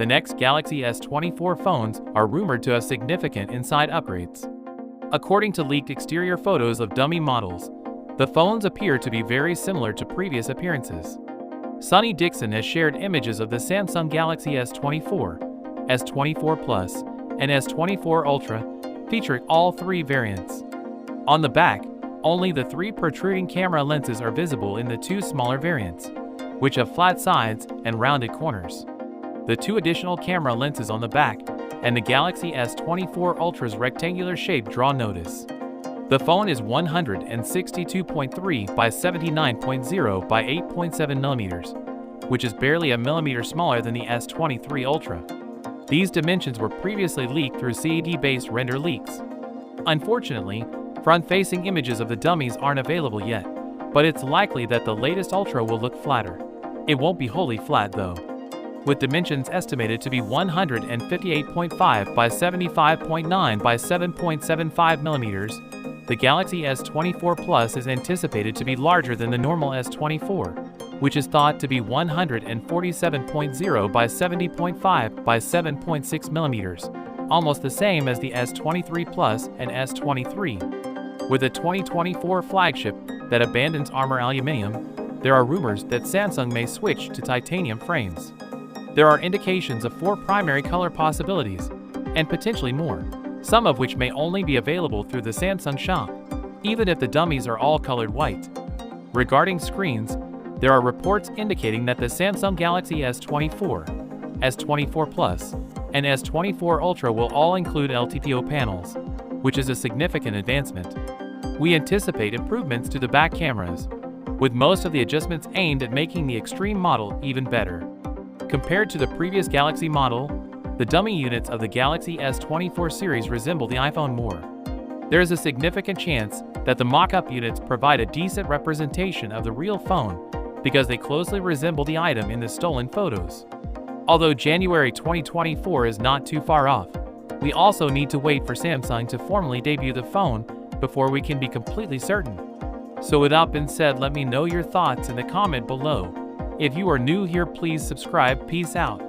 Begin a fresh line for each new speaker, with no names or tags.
the next Galaxy S24 phones are rumored to have significant inside upgrades. According to leaked exterior photos of dummy models, the phones appear to be very similar to previous appearances. Sonny Dixon has shared images of the Samsung Galaxy S24, S24 Plus, and S24 Ultra, featuring all three variants. On the back, only the three protruding camera lenses are visible in the two smaller variants, which have flat sides and rounded corners. The two additional camera lenses on the back and the Galaxy S24 Ultra's rectangular shape draw notice. The phone is 162.3 by 79.0 by 8.7 mm, which is barely a millimeter smaller than the S23 Ultra. These dimensions were previously leaked through CAD-based render leaks. Unfortunately, front-facing images of the dummies aren't available yet, but it's likely that the latest Ultra will look flatter. It won't be wholly flat though. With dimensions estimated to be 158.5 by 75.9 by 7.75 mm, the Galaxy S24 Plus is anticipated to be larger than the normal S24, which is thought to be 147.0 by 70.5 by 7.6 mm, almost the same as the S23 Plus and S23. With a 2024 flagship that abandons armor aluminum, there are rumors that Samsung may switch to titanium frames. There are indications of 4 primary color possibilities, and potentially more, some of which may only be available through the Samsung shop, even if the dummies are all colored white. Regarding screens, there are reports indicating that the Samsung Galaxy S24, S24 Plus, and S24 Ultra will all include LTPO panels, which is a significant advancement. We anticipate improvements to the back cameras, with most of the adjustments aimed at making the Extreme model even better. Compared to the previous Galaxy model, the dummy units of the Galaxy S24 series resemble the iPhone more. There is a significant chance that the mock-up units provide a decent representation of the real phone because they closely resemble the item in the stolen photos. Although January 2024 is not too far off, we also need to wait for Samsung to formally debut the phone before we can be completely certain. So with that being said, let me know your thoughts in the comment below. If you are new here, please subscribe. Peace out.